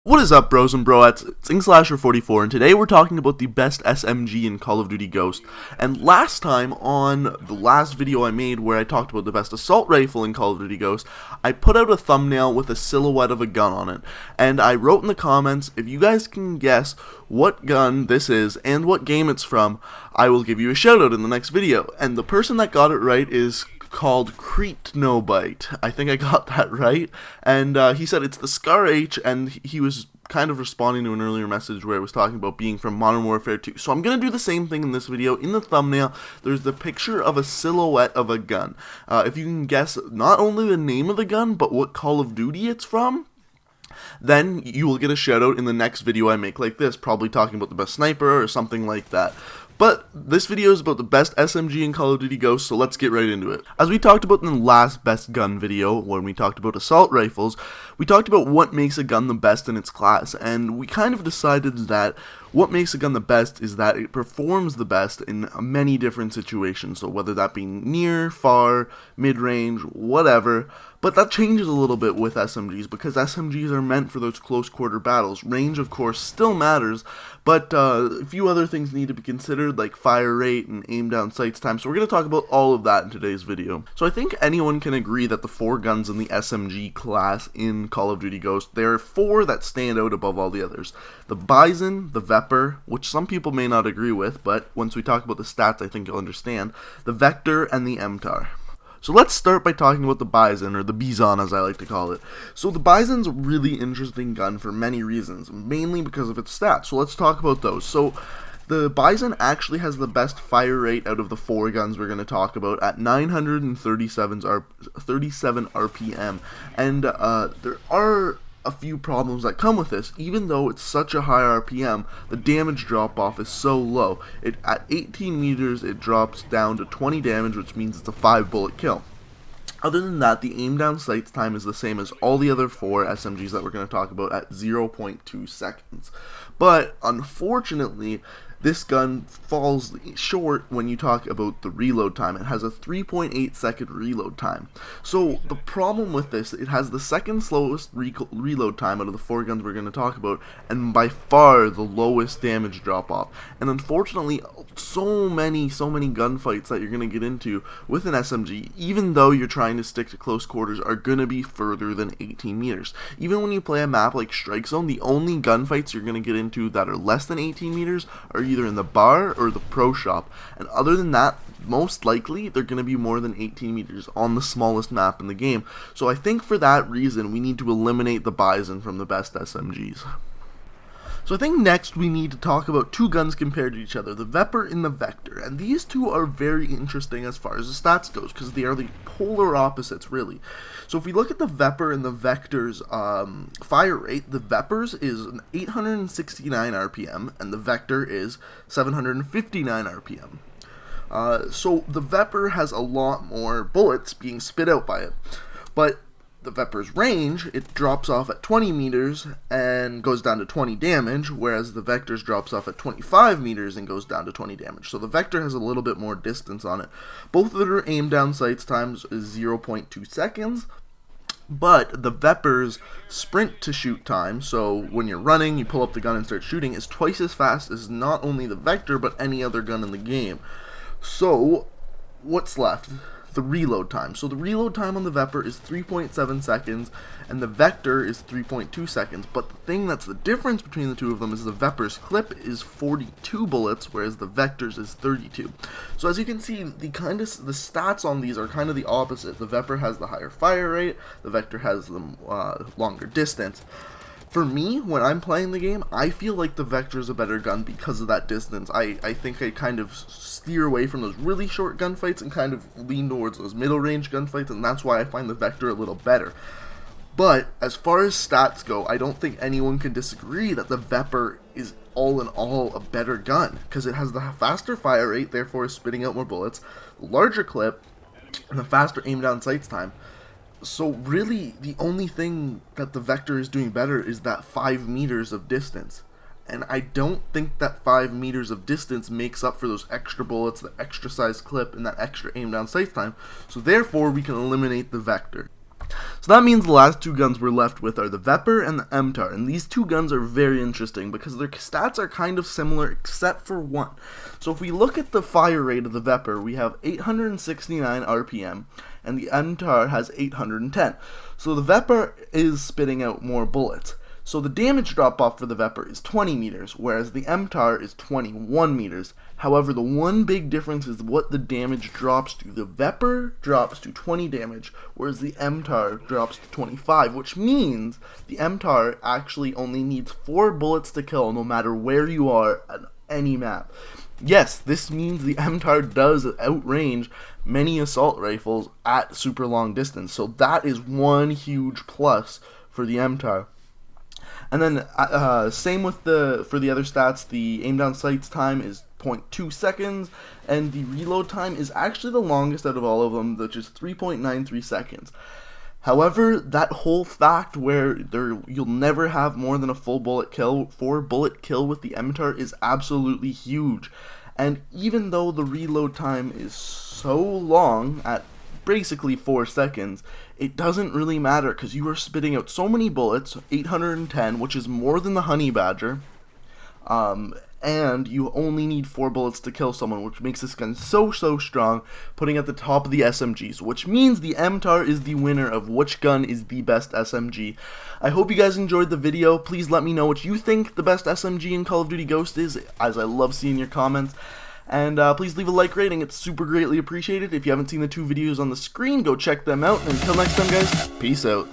What is up, bros and broettes? It's InkSlasher44, and today we're talking about the best SMG in Call of Duty Ghost. And last time, on the last video I made where I talked about the best assault rifle in Call of Duty Ghost, I put out a thumbnail with a silhouette of a gun on it. And I wrote in the comments, if you guys can guess what gun this is and what game it's from, I will give you a shout out in the next video. And the person that got it right is called Creetnobite. I think I got that right. And he said it's the Scar H, and he was kind of responding to an earlier message where it was talking about being from Modern Warfare 2. So I'm going to do the same thing in this video. In the thumbnail, there's the picture of a silhouette of a gun. If you can guess not only the name of the gun, but what Call of Duty it's from, then you will get a shout out in the next video I make like this, probably talking about the best sniper or something like that. But this video is about the best SMG in Call of Duty Ghost, so let's get right into it. As we talked about in the last best gun video, when we talked about assault rifles, we talked about what makes a gun the best in its class, and we kind of decided that what makes a gun the best is that it performs the best in many different situations, so whether that be near, far, mid-range, whatever. But that changes a little bit with SMGs, because SMGs are meant for those close quarter battles. Range, of course, still matters, but a few other things need to be considered, like fire rate and aim down sights time, so we're going to talk about all of that in today's video. So I think anyone can agree that the 4 guns in the SMG class in Call of Duty Ghost, there are 4 that stand out above all the others. The Bizon, the Vepr, which some people may not agree with, but once we talk about the stats I think you'll understand, the Vector, and the Mtar. So let's start by talking about the Bizon, or the Bizon as I like to call it. So the Bizon's a really interesting gun for many reasons, mainly because of its stats, so let's talk about those. So the Bizon actually has the best fire rate out of the 4 guns we're going to talk about at 937 RPM, and there are a few problems that come with this. Even though it's such a high RPM, the damage drop off is so low. At 18 meters it drops down to 20 damage, which means it's a 5 bullet kill. Other than that, the aim down sights time is the same as all the other 4 SMGs that we're going to talk about at 0.2 seconds. But unfortunately, this gun falls short when you talk about the reload time. It has a 3.8 second reload time. So the problem with this, it has the second slowest reload time out of the 4 guns we're going to talk about, and by far the lowest damage drop off. And unfortunately, so many gunfights that you're going to get into with an SMG, even though you're trying to stick to close quarters, are going to be further than 18 meters. Even when you play a map like Strike Zone, the only gunfights you're going to get into that are less than 18 meters are either in the bar or the pro shop, and other than that, most likely they're going to be more than 18 meters on the smallest map in the game. So I think for that reason we need to eliminate the Bizon from the best SMGs. So I think next we need to talk about 2 guns compared to each other, the Vepr and the Vector, and these 2 are very interesting as far as the stats goes, because they are the polar opposites, really. So if we look at the Vepr and the Vector's fire rate, the Vepr's is 869 RPM, and the Vector is 759 RPM. So the Vepr has a lot more bullets being spit out by it, but the Vepr's range, it drops off at 20 meters and goes down to 20 damage, whereas the Vector's drops off at 25 meters and goes down to 20 damage. So the Vector has a little bit more distance on it. Both of their aim down sights times is 0.2 seconds, but the Vepr's sprint to shoot time, so when you're running, you pull up the gun and start shooting, is twice as fast as not only the Vector, but any other gun in the game. So what's left? The reload time. So the reload time on the Vepr is 3.7 seconds and the Vector is 3.2 seconds, but the thing that's the difference between the 2 of them is the Vepr's clip is 42 bullets, whereas the Vector's is 32. So as you can see, the stats on these are kind of the opposite. The Vepr has the higher fire rate, the Vector has the longer distance. For me, when I'm playing the game, I feel like the Vector is a better gun because of that distance. I think I kind of steer away from those really short gunfights and kind of lean towards those middle range gunfights, and that's why I find the Vector a little better. But as far as stats go, I don't think anyone can disagree that the Vepr is all in all a better gun, because it has the faster fire rate, therefore is spitting out more bullets, larger clip, and the faster aim down sights time. So really, the only thing that the Vector is doing better is that 5 meters of distance. And I don't think that 5 meters of distance makes up for those extra bullets, the extra size clip, and that extra aim down sight time. So therefore, we can eliminate the Vector. So that means the last two guns we're left with are the Vepr and the Mtar, and these two guns are very interesting because their stats are kind of similar except for one. So if we look at the fire rate of the Vepr, we have 869 RPM, and the Mtar has 810. So the Vepr is spitting out more bullets. So the damage drop off for the Vepr is 20 meters, whereas the Mtar is 21 meters. However, the one big difference is what the damage drops to. The Vepr drops to 20 damage, whereas the Mtar drops to 25, which means the Mtar actually only needs 4 bullets to kill no matter where you are on any map. Yes, this means the Mtar does outrange many assault rifles at super long distance, so that is one huge plus for the Mtar. And then same with for the other stats, the aim down sights time is 0.2 seconds, and the reload time is actually the longest out of all of them, which is 3.93 seconds. However, that whole fact where you'll never have more than a full bullet kill, 4 bullet kill with the Mtar is absolutely huge. And even though the reload time is so long at basically 4 seconds, it doesn't really matter because you are spitting out so many bullets, 810, which is more than the Honey Badger, and you only need 4 bullets to kill someone, which makes this gun so strong, putting at the top of the SMGs, which means the Mtar is the winner of which gun is the best SMG. I hope you guys enjoyed the video. Please let me know what you think the best SMG in Call of Duty Ghost is, as I love seeing your comments. And please leave a like rating, it's super greatly appreciated. If you haven't seen the 2 videos on the screen, go check them out. And until next time, guys, peace out.